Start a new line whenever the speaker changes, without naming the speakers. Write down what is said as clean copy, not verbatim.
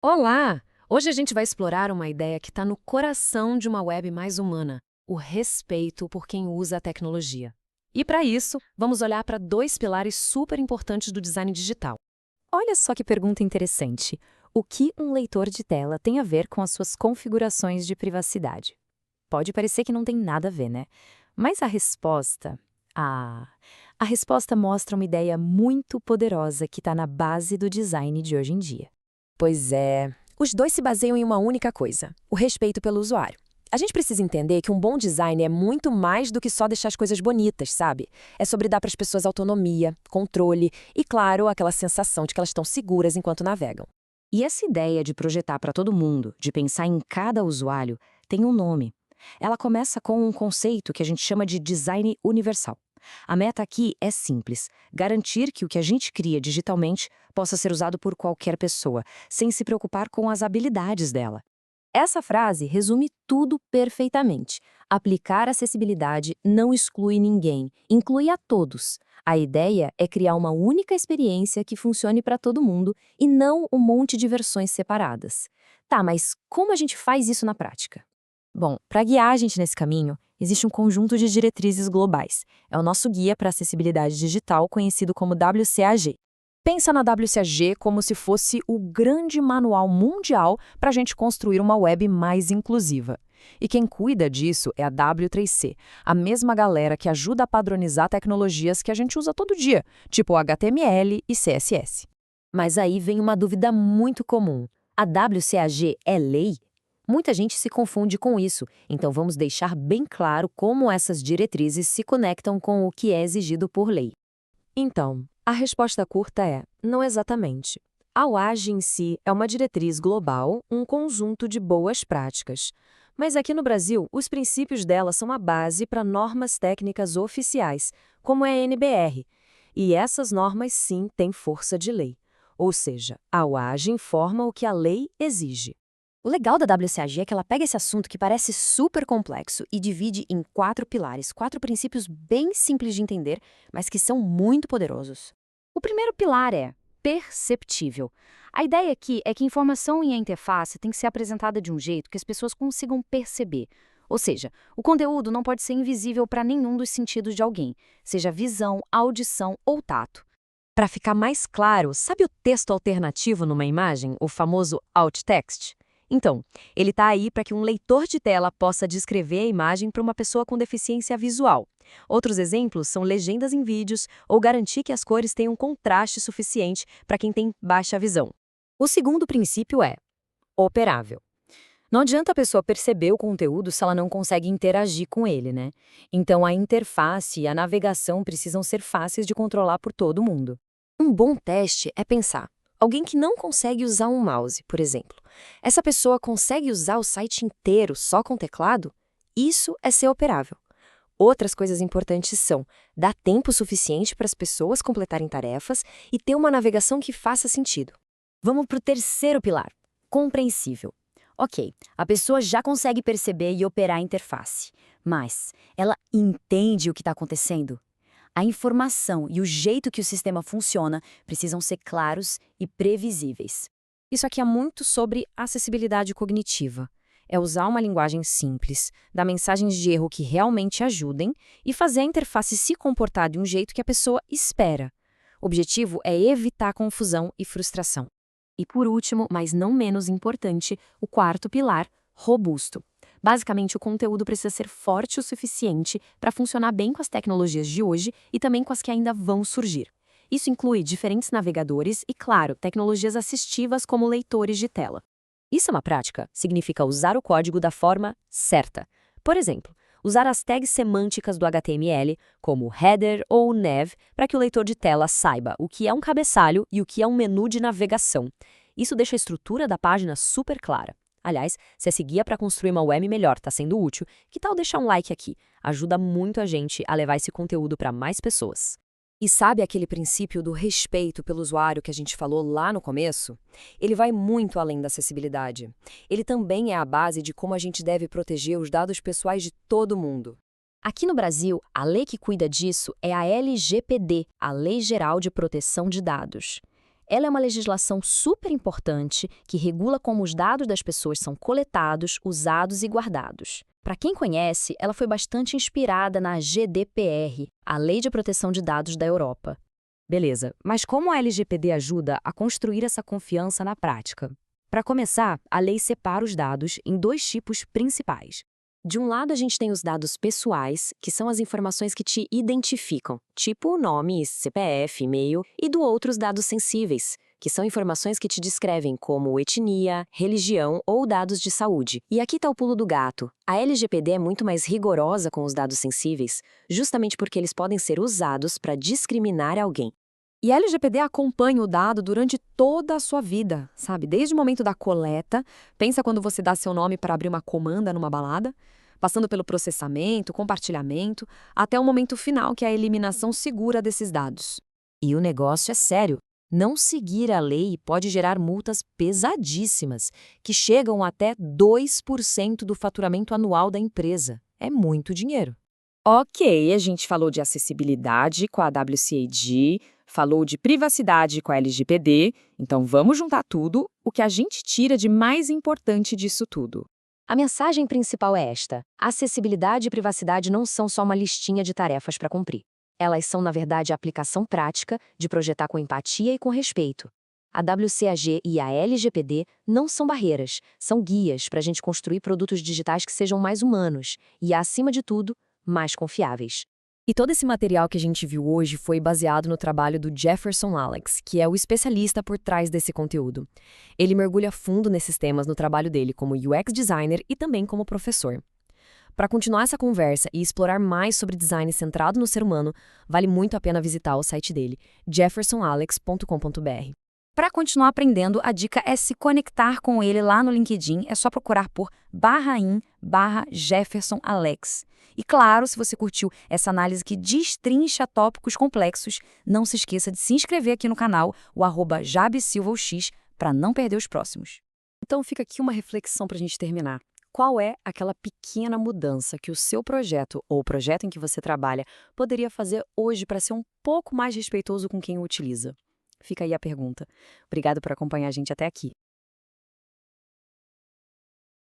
Olá! Hoje a gente vai explorar uma ideia que está no coração de uma web mais humana: o respeito por quem usa a tecnologia. E para isso, vamos olhar para dois pilares super importantes do design digital.
Olha só que pergunta interessante. O que um leitor de tela tem a ver com as suas configurações de privacidade? Pode parecer que não tem nada a ver, né? Mas a resposta. Ah, a resposta mostra uma ideia muito poderosa que está na base do design de hoje em dia.
Pois é, os dois se baseiam em uma única coisa: o respeito pelo usuário. A gente precisa entender que um bom design é muito mais do que só deixar as coisas bonitas, sabe? É sobre dar para as pessoas autonomia, controle e, claro, aquela sensação de que elas estão seguras enquanto navegam.
E essa ideia de projetar para todo mundo, de pensar em cada usuário, tem um nome. Ela começa com um conceito que a gente chama de design universal. A meta aqui é simples: garantir que o que a gente cria digitalmente possa ser usado por qualquer pessoa, sem se preocupar com as habilidades dela. Essa frase resume tudo perfeitamente. Aplicar acessibilidade não exclui ninguém, inclui a todos. A ideia é criar uma única experiência que funcione para todo mundo e não um monte de versões separadas. Tá, mas como a gente faz isso na prática? Bom, para guiar a gente nesse caminho, existe um conjunto de diretrizes globais. É o nosso guia para acessibilidade digital, conhecido como WCAG.
Pensa na WCAG como se fosse o grande manual mundial para a gente construir uma web mais inclusiva. E quem cuida disso é a W3C, a mesma galera que ajuda a padronizar tecnologias que a gente usa todo dia, tipo HTML e CSS.
Mas aí vem uma dúvida muito comum. A WCAG é lei? Muita gente se confunde com isso, então vamos deixar bem claro como essas diretrizes se conectam com o que é exigido por lei.
Então, a resposta curta é: não exatamente. A UAG em si é uma diretriz global, um conjunto de boas práticas. Mas aqui no Brasil, os princípios dela são a base para normas técnicas oficiais, como é a NBR. E essas normas, sim, têm força de lei. Ou seja, a UAG informa o que a lei exige.
O legal da WCAG é que ela pega esse assunto que parece super complexo e divide em 4 pilares, 4 princípios bem simples de entender, mas que são muito poderosos. O primeiro pilar é perceptível. A ideia aqui é que a informação em a interface tem que ser apresentada de um jeito que as pessoas consigam perceber. Ou seja, o conteúdo não pode ser invisível para nenhum dos sentidos de alguém, seja visão, audição ou tato.
Para ficar mais claro, sabe o texto alternativo numa imagem, o famoso alt text? Então, ele está aí para que um leitor de tela possa descrever a imagem para uma pessoa com deficiência visual. Outros exemplos são legendas em vídeos ou garantir que as cores tenham contraste suficiente para quem tem baixa visão. O segundo princípio é operável. Não adianta a pessoa perceber o conteúdo se ela não consegue interagir com ele, né? Então, a interface e a navegação precisam ser fáceis de controlar por todo mundo. Um bom teste é pensar: alguém que não consegue usar um mouse, por exemplo, essa pessoa consegue usar o site inteiro só com teclado? Isso é ser operável. Outras coisas importantes são dar tempo suficiente para as pessoas completarem tarefas e ter uma navegação que faça sentido. Vamos para o terceiro pilar: compreensível. Ok, a pessoa já consegue perceber e operar a interface, mas ela entende o que está acontecendo? A informação e o jeito que o sistema funciona precisam ser claros e previsíveis. Isso aqui é muito sobre acessibilidade cognitiva. É usar uma linguagem simples, dar mensagens de erro que realmente ajudem e fazer a interface se comportar de um jeito que a pessoa espera. O objetivo é evitar confusão e frustração. E por último, mas não menos importante, o quarto pilar: robusto. Basicamente, o conteúdo precisa ser forte o suficiente para funcionar bem com as tecnologias de hoje e também com as que ainda vão surgir. Isso inclui diferentes navegadores e, claro, tecnologias assistivas como leitores de tela. Isso é uma prática, significa usar o código da forma certa. Por exemplo, usar as tags semânticas do HTML, como header ou nav, para que o leitor de tela saiba o que é um cabeçalho e o que é um menu de navegação. Isso deixa a estrutura da página super clara. Aliás, se esse guia para construir uma web melhor está sendo útil, que tal deixar um like aqui? Ajuda muito a gente a levar esse conteúdo para mais pessoas. E sabe aquele princípio do respeito pelo usuário que a gente falou lá no começo? Ele vai muito além da acessibilidade. Ele também é a base de como a gente deve proteger os dados pessoais de todo mundo. Aqui no Brasil, a lei que cuida disso é a LGPD, a Lei Geral de Proteção de Dados. Ela é uma legislação super importante que regula como os dados das pessoas são coletados, usados e guardados. Para quem conhece, ela foi bastante inspirada na GDPR, a Lei de Proteção de Dados da Europa.
Beleza, mas como a LGPD ajuda a construir essa confiança na prática? Para começar, a lei separa os dados em dois tipos principais. De um lado, a gente tem os dados pessoais, que são as informações que te identificam, tipo nome, CPF, e-mail, e do outro, os dados sensíveis, que são informações que te descrevem como etnia, religião ou dados de saúde. E aqui está o pulo do gato. A LGPD é muito mais rigorosa com os dados sensíveis, justamente porque eles podem ser usados para discriminar alguém.
E a LGPD acompanha o dado durante toda a sua vida, sabe? Desde o momento da coleta, pensa quando você dá seu nome para abrir uma comanda numa balada, passando pelo processamento, compartilhamento, até o momento final, que é a eliminação segura desses dados.
E o negócio é sério. Não seguir a lei pode gerar multas pesadíssimas, que chegam até 2% do faturamento anual da empresa. É muito dinheiro. Ok, a gente falou de acessibilidade com a WCAG, falou de privacidade com a LGPD, então vamos juntar tudo, o que a gente tira de mais importante disso tudo.
A mensagem principal é esta: acessibilidade e privacidade não são só uma listinha de tarefas para cumprir. Elas são, na verdade, a aplicação prática de projetar com empatia e com respeito. A WCAG e a LGPD não são barreiras, são guias para a gente construir produtos digitais que sejam mais humanos e, acima de tudo, mais confiáveis.
E todo esse material que a gente viu hoje foi baseado no trabalho do Jefferson Alex, que é o especialista por trás desse conteúdo. Ele mergulha fundo nesses temas no trabalho dele como UX designer e também como professor. Para continuar essa conversa e explorar mais sobre design centrado no ser humano, vale muito a pena visitar o site dele, jeffersonalex.com.br.
Para continuar aprendendo, a dica é se conectar com ele lá no LinkedIn, é só procurar por /in/JeffersonAlex. E claro, se você curtiu essa análise que destrincha tópicos complexos, não se esqueça de se inscrever aqui no canal, o @JabeSilvaX, para não perder os próximos.
Então fica aqui uma reflexão para a gente terminar. Qual é aquela pequena mudança que o seu projeto ou o projeto em que você trabalha poderia fazer hoje para ser um pouco mais respeitoso com quem o utiliza? Fica aí a pergunta. Obrigado por acompanhar a gente até aqui.